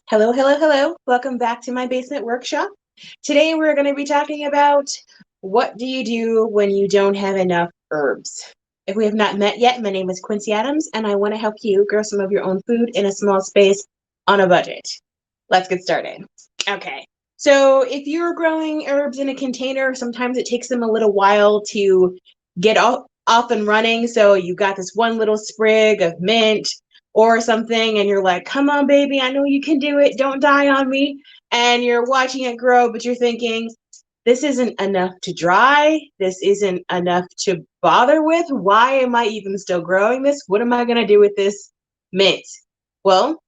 Hello, hello, hello. Welcome back to my basement workshop. Today we're going to be talking about what do you do when you don't have enough herbs. If we have not met yet, my name is Quincy Adams and I want to help you grow some of your own food in a small space on a budget. Let's get started. Okay, so if you're growing herbs in a container, sometimes it takes them a little while to get off and running. So you got this one little sprig of mint or something, and you're like, come on, baby, I know you can do it. Don't die on me. And you're watching it grow, but you're thinking, this isn't enough to dry. This isn't enough to bother with. Why am I even still growing this? What am I going to do with this mint? Well,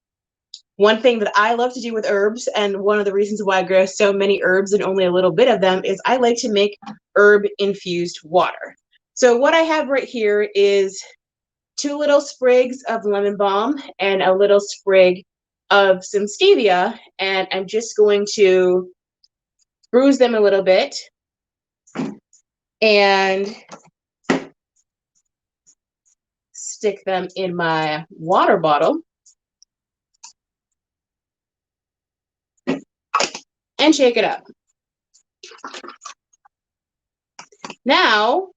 one thing that I love to do with herbs, and one of the reasons why I grow so many herbs and only a little bit of them, is I like to make herb-infused water. So what I have right here is 2 little sprigs of lemon balm and a little sprig of some stevia, and I'm just going to bruise them a little bit and stick them in my water bottle and shake it up. Now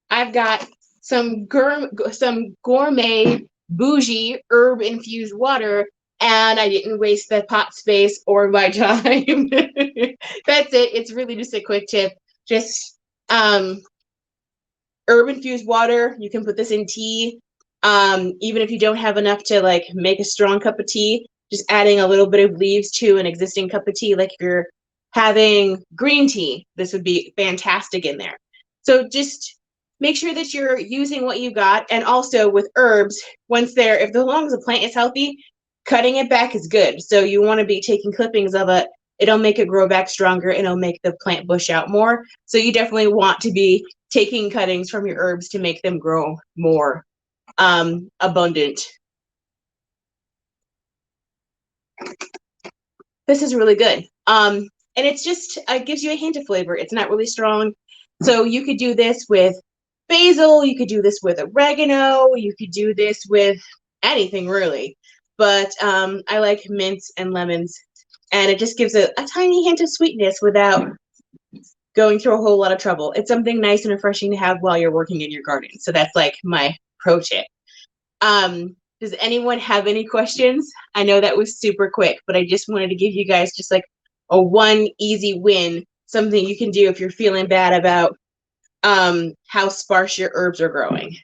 I've got some gourmet bougie herb infused water, and I didn't waste the pot space or my time. That's it. It's really just a quick tip. Just herb infused water. You can put this in tea. Even if you don't have enough to like make a strong cup of tea, just adding a little bit of leaves to an existing cup of tea, like if you're having green tea, this would be fantastic in there. So just make sure that you're using what you got. And also with herbs, once they're, if as long as the plant is healthy, cutting it back is good. So you want to be taking clippings of it. It'll make it grow back stronger and it'll make the plant bush out more. So you definitely want to be taking cuttings from your herbs to make them grow more abundant. This is really good. And it's just, it gives you a hint of flavor. It's not really strong. So you could do this with basil, you could do this with oregano, you could do this with anything really. But I like mints and lemons, and it just gives a tiny hint of sweetness without going through a whole lot of trouble. It's something nice and refreshing to have while you're working in your garden. So that's like my pro tip. Does anyone have any questions? I know that was super quick, but I just wanted to give you guys just like a one easy win, something you can do if you're feeling bad about how sparse your herbs are growing.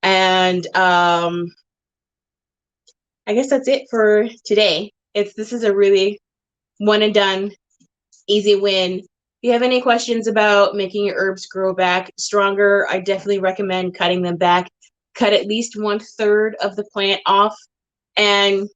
And I guess that's it for today. This is a really one and done, easy win. If you have any questions about making your herbs grow back stronger, I definitely recommend cutting them back. Cut at least 1/3 of the plant off and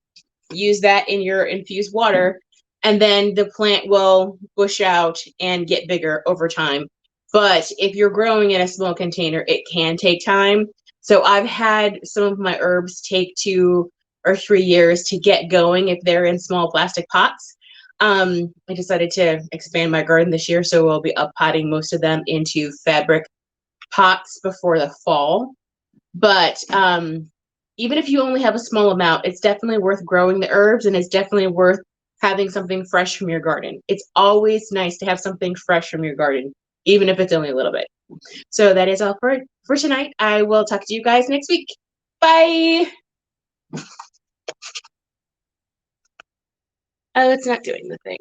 use that in your infused water. And then the plant will bush out and get bigger over time. But if you're growing in a small container, it can take time. So I've had some of my herbs take 2 or 3 years to get going if they're in small plastic pots. I decided to expand my garden this year, so we'll be uppotting most of them into fabric pots before the fall. But even if you only have a small amount, it's definitely worth growing the herbs, and it's definitely worth having something fresh from your garden. It's always nice to have something fresh from your garden, even if it's only a little bit. So that is all for tonight. I will talk to you guys next week. Bye. Oh, it's not doing the thing.